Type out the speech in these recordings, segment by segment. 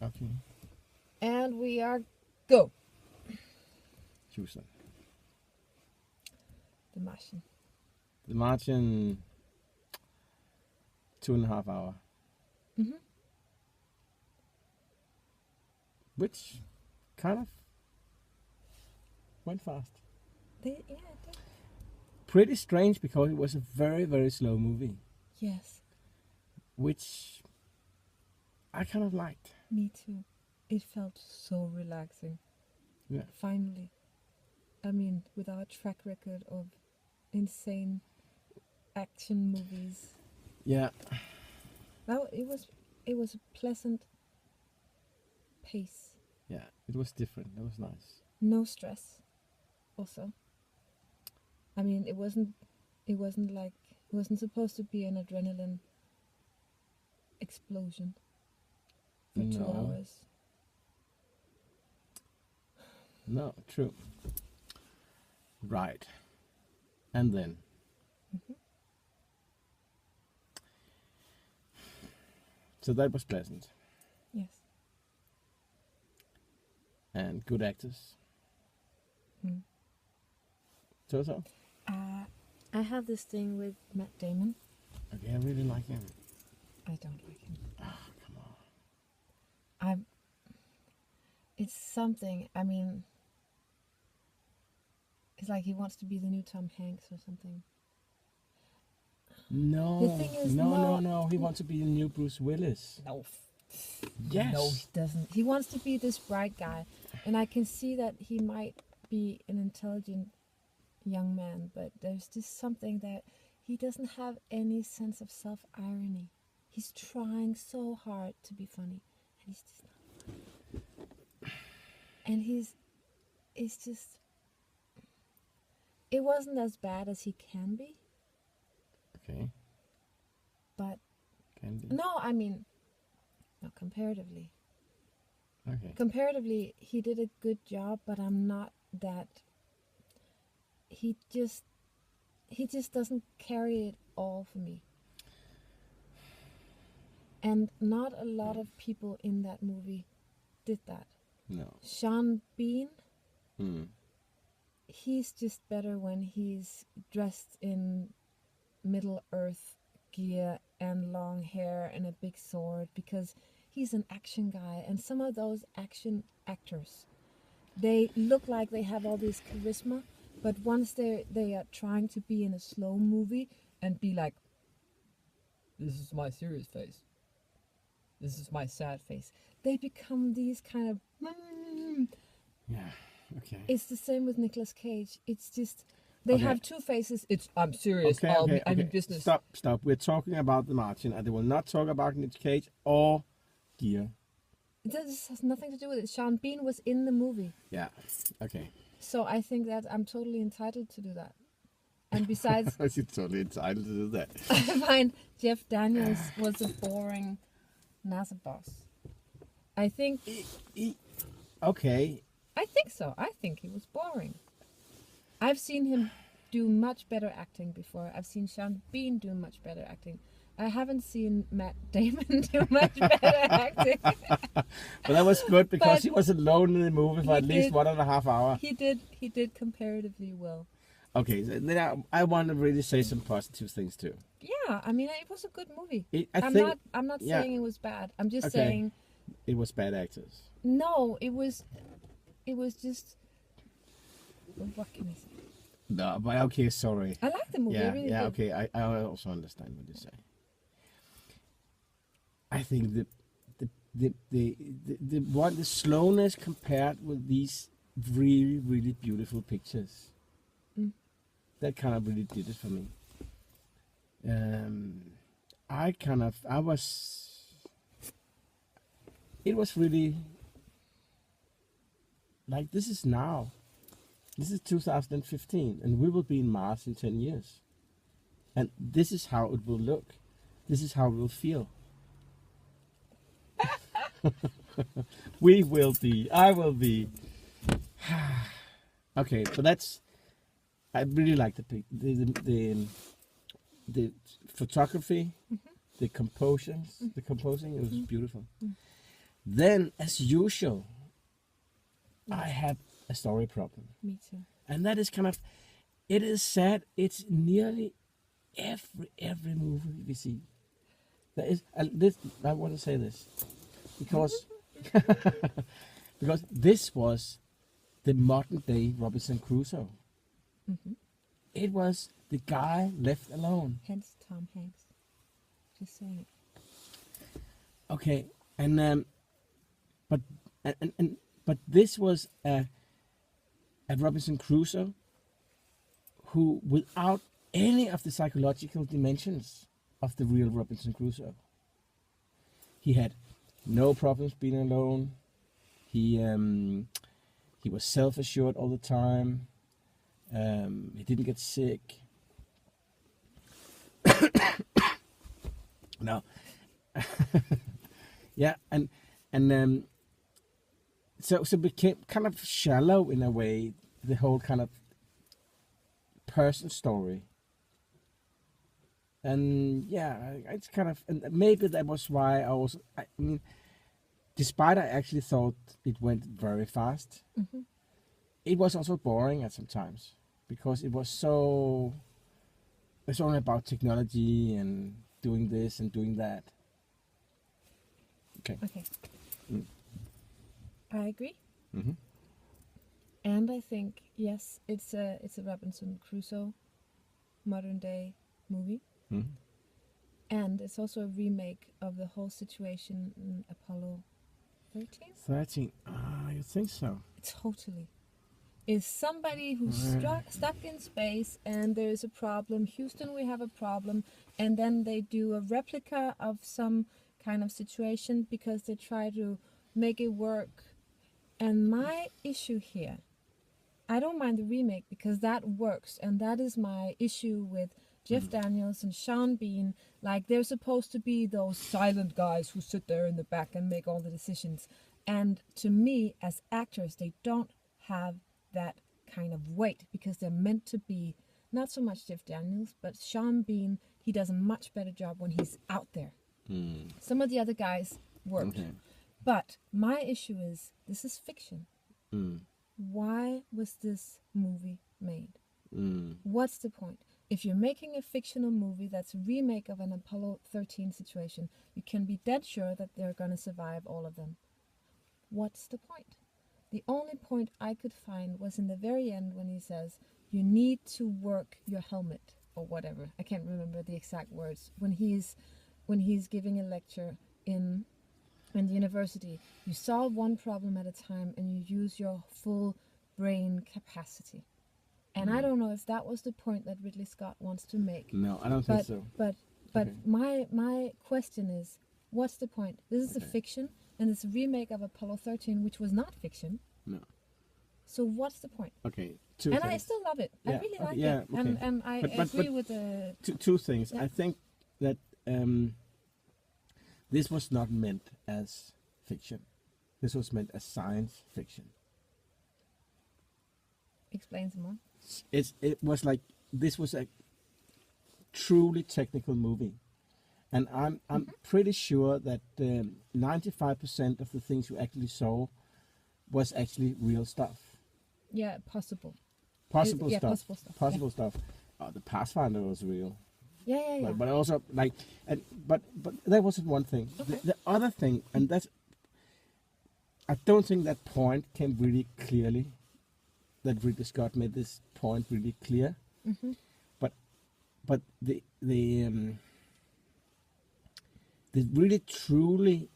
Okay. And we are go. Choose them. The Martian. The Martian, 2.5 hour. Mm-hmm. Which kind of went fast. Yeah, it did. Pretty strange because it was a very, very slow movie, Yes, which I kind of liked. me too. It felt so relaxing. Yeah. Finally. I mean, with our track record of insane action movies. Yeah. Well, it was a pleasant pace. Yeah. It was different. It was nice. No stress. Also. I mean, it wasn't supposed to be an adrenaline explosion for 2 No. hours. No, true. Right. And then. Mm-hmm. So that was pleasant. Yes. And good actors. Mm. So. I have this thing with Matt Damon. Okay, I really like him. I don't like him. Ah, come on. It's something. I mean, it's like he wants to be the new Tom Hanks or something. No. The thing is, no. He wants to be the new Bruce Willis. No. Yes. No, he doesn't. He wants to be this bright guy, and I can see that he might be an intelligent young man, but there's just something that he doesn't have any sense of self-irony. He's trying so hard to be funny, and he's just not. And it's just, it wasn't as bad as he can be, Okay. but Can be. no, I mean, no, comparatively. Okay. Comparatively, he did a good job, but I'm not that. He just doesn't carry it all for me. And not a lot of people in that movie did that. No. Sean Bean, Hmm. he's just better when he's dressed in Middle Earth gear and long hair and a big sword, because he's an action guy. And some of those action actors, they look like they have all this charisma, but once they are trying to be in a slow movie and be like, this is my serious face, this is my sad face, they become these kind of. Yeah. Okay. It's the same with Nicolas Cage. It's just they Okay. have two faces. It's I'm serious. Okay. I'm in business. Stop. We're talking about the Martian, and they will not talk about Nick Cage or Gear. This has nothing to do with it. Sean Bean was in the movie, Yeah. Okay. so I think that I'm totally entitled to do that. And besides, You're totally entitled to do that. I find Jeff Daniels was a boring NASA boss. I think Okay. I think so. I think he was boring. I've seen him do much better acting before. I've seen Sean Bean do much better acting. I haven't seen Matt Damon do much better acting. But that was good because But he was alone in the movie for he at least did. 1.5 hours. He did comparatively well. Okay, so then I want to really say some positive things too. Yeah, I mean, it was a good movie. I'm not yeah. saying it was bad. I'm just Okay. saying It was bad actors. no. It was just. What can I say? No, but okay, sorry. I like the movie. I Yeah, really yeah, did. okay. I also understand what you say. I think the slowness compared with these really, really beautiful pictures. Mm. That kind of really did it for me. It was really like, this is now. This is 2015, and we will be in Mars in 10 years. And this is how it will look. This is how it will feel. We will be. I will be. Okay, but that's. I really like the photography. the composing, it was Mm. beautiful. Mm. Then, as usual, Yes. I have a story problem, Me too. and that is kind of, it is sad. It's nearly every movie we see. There is, and this, I want to say this because because this was the modern day Robinson Crusoe. Hmm. It was the guy left alone. Hence Tom Hanks. Just saying it. Okay, and but but this was a Robinson Crusoe who, without any of the psychological dimensions of the real Robinson Crusoe, he had no problems being alone. He was self-assured all the time. He didn't get sick. No. Yeah, and so it became kind of shallow in a way, the whole kind of person story. And yeah, it's kind of, and maybe that was why I mean, despite I actually thought it went very fast, Hmm. it was also boring at some times because it was so, it's only about technology and doing this and doing that. Okay. Okay. Mm. I agree. Mm-hmm. And I think, yes, it's a Robinson Crusoe modern day movie. Mm-hmm. And it's also a remake of the whole situation in Apollo 13. 13. Ah, you think so? Totally. Is somebody who's stuck in space and there is a problem. Houston, we have a problem. And then they do a replica of some kind of situation because they try to make it work. And my issue here, I don't mind the remake because that works. And that is my issue with Jeff Daniels and Sean Bean. Like, they're supposed to be those silent guys who sit there in the back and make all the decisions. And to me, as actors, they don't have that kind of weight because they're meant to be not so much Jeff Daniels, but Sean Bean. He does a much better job when he's out there. Mm. Some of the other guys worked. Okay. But my issue is, this is fiction. Mm. Why was this movie made? Mm. What's the point? If you're making a fictional movie that's a remake of an Apollo 13 situation, you can be dead sure that they're going to survive all of them. What's the point? The only point I could find was in the very end when he says, you need to work your helmet or whatever. I can't remember the exact words. When he's giving a lecture in the university, you solve one problem at a time and you use your full brain capacity. And I don't know if that was the point that Ridley Scott wants to make. No, I don't think so. But Okay. my question is, what's the point? This is a fiction, and it's a remake of Apollo 13, which was not fiction. No. So what's the point? Okay. Two And things. I still love it. I Yeah, really okay, like yeah, it. okay. And I But agree with the... Two things. Yeah. I think that this was not meant as fiction. This was meant as science fiction. Explain some more. It was like, this was a truly technical movie, and I'm pretty sure that 95% of the things you actually saw was actually real stuff. Yeah, possible. Possible Yeah, stuff. possible stuff, Possible stuff. The Pathfinder was real. Yeah. But also like, but that wasn't one thing. Okay. The other thing, and that's, I don't think that point came really clearly. That Ridley Scott made this point really clear. Mm-hmm. But the really truly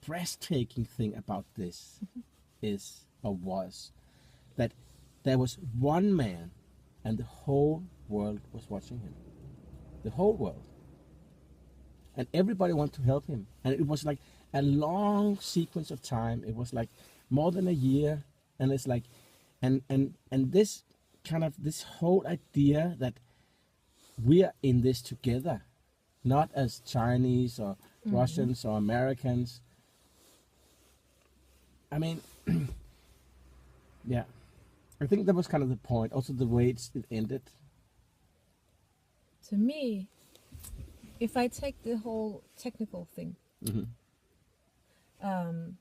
breathtaking thing about this is, or was, that there was one man, and the whole world was watching him. The whole world. And everybody wanted to help him. And it was like a long sequence of time. It was like more than a year. And it's like, and this kind of, this whole idea that we are in this together, not as Chinese or Russians or Americans. I mean, yeah. I think that was kind of the point. Also the way it ended. To me, if I take the whole technical thing, Hmm. um,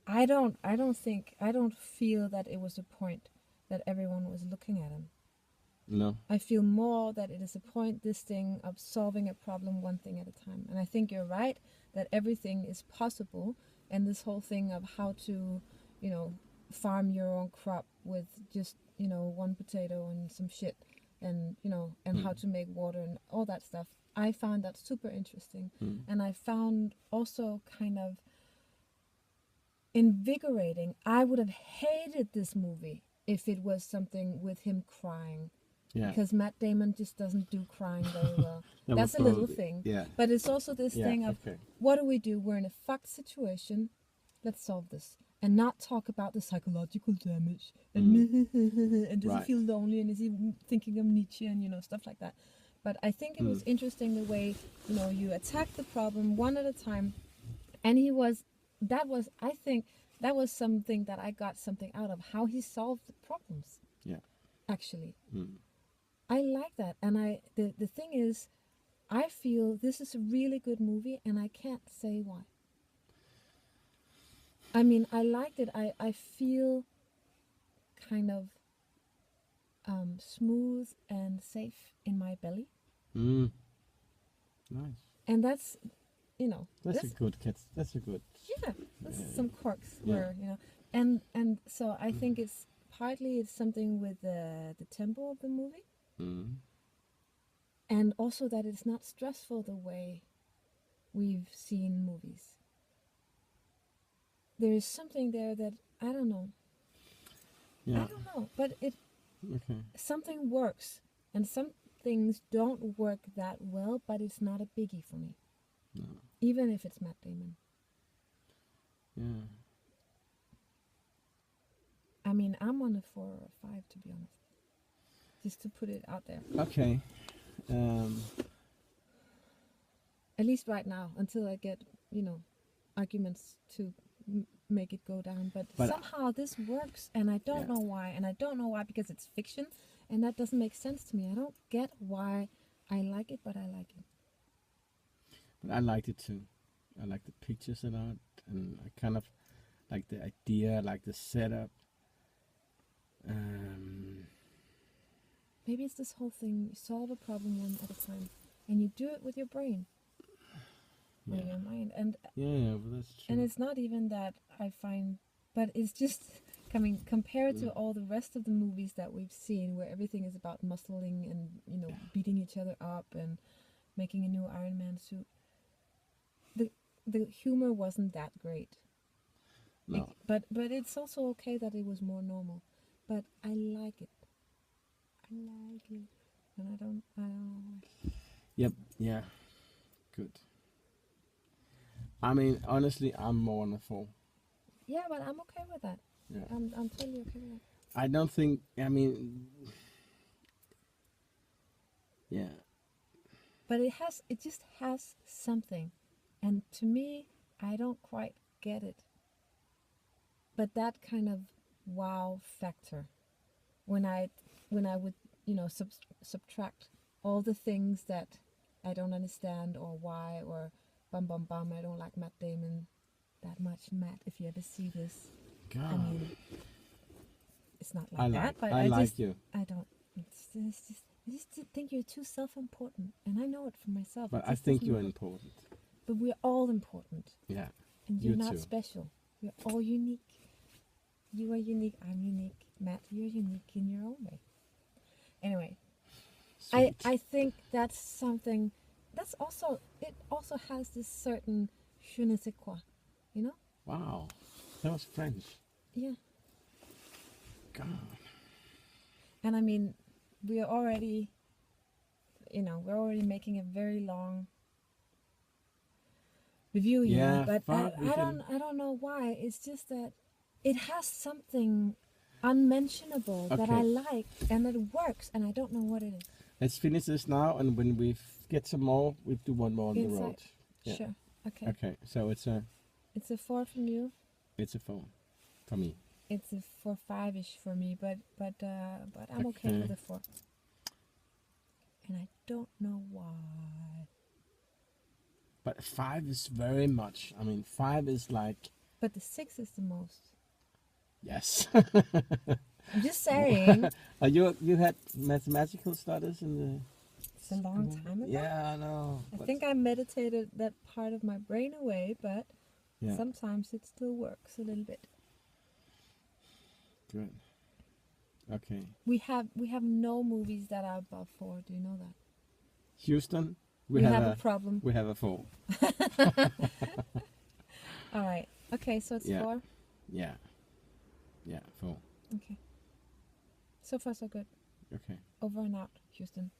I don't feel that it was a point that everyone was looking at him. No. I feel more that it is a point, this thing of solving a problem one thing at a time. And I think you're right that everything is possible, and this whole thing of how to, you know, farm your own crop with just, you know, one potato and some shit, and, you know, and how to make water and all that stuff. I found that super interesting. And I found also kind of invigorating. I would have hated this movie if it was something with him crying, Yeah. because Matt Damon just doesn't do crying very well. That That's was a little probably- thing. Yeah. But it's also this Yeah. thing of, Okay. what do? We're in a fucked situation. Let's solve this. And not talk about the psychological damage. And, and does Right. he feel lonely? And is he thinking of Nietzsche and, you know, stuff like that. But I think it was interesting the way, you know, you attack the problem one at a time. And I think that was something that I got something out of, how he solved the problems, Yeah. actually. I like that. And the thing is, I feel this is a really good movie, and I can't say why. I mean, I liked it. I feel kind of smooth and safe in my belly. Mm. Nice. And that's, you know, That's a good cat. That's a good. yeah, that's some quirks Yeah. where, you know, and so I think it's something with the tempo of the movie, and also that it's not stressful the way we've seen movies. There is something there that I don't know. Yeah. I don't know, but Okay. something works, and some things don't work that well, but it's not a biggie for me. No. Even if it's Matt Damon. Yeah. I mean, I'm on a 4 or a 5, to be honest. Just to put it out there. Okay. At least right now, until I get, you know, arguments to make it go down. But somehow this works, and I don't know why. And I don't know why, because it's fiction, and that doesn't make sense to me. I don't get why I like it, but I like it. But I liked it too. I like the pictures a lot, and I kind of like the idea, like the setup. Maybe it's this whole thing: you solve a problem one at a time, and you do it with your brain or your mind. And yeah, but that's true. and it's not even that I find, but it's just compared to all the rest of the movies that we've seen, where everything is about muscling and, you know, beating each other up and making a new Iron Man suit. The humor wasn't that great. No. But it's also okay that it was more normal. But I like it. I like it. And I don't know why. Yep. Yeah. Good. I mean, honestly, I'm more on a 4. Yeah, but I'm okay with that. Yeah. I'm totally okay with that. I don't think. I mean. Yeah. But it just has something. And to me, I don't quite get it. But that kind of wow factor, when I would, you know, subtract all the things that I don't understand, or why, or bum bum bum, I don't like Matt Damon that much. Matt, if you ever see this, God. I mean, it's not like that. But I I like just, you. I don't. I just think you're too self-important, and I know it for myself. But It I just think doesn't you're work. important. But we're all important, Yeah. and you're You not too. special. We're all unique. You are unique. I'm unique. Matt, you're unique in your own way. Anyway, Sweet. I think that's something. That's also, it also has this certain je ne sais quoi, you know? Wow. That was French. Yeah. God. And I mean, we're already, you know, we're already making a very long review here. Yeah, But fuck, we can- I don't know why. It's just that it has something unmentionable that Okay. I like, and it works, and I don't know what it is. Let's finish this now, and when we get some more, we'll do one more on the Inside. road. Yeah. Sure. Okay. Okay. So it's a 4 from you. 4 for me. It's a 4-5-ish for me, but I'm okay Okay. with a 4. and I don't know why. But 5 is very much. I mean, 5 is like But the 6 is the most. yes. I'm just saying. You had mathematical studies in the. It's a long time ago. Yeah, I know. I think I meditated that part of my brain away, but Yeah. sometimes it still works a little bit. Good. Okay. We have no movies that are above 4. Do you know that? Houston, We have a problem. We have a 4. All right. Okay, so it's 4. Yeah. Yeah, 4. Okay. So far, so good. Okay. Over and out, Houston.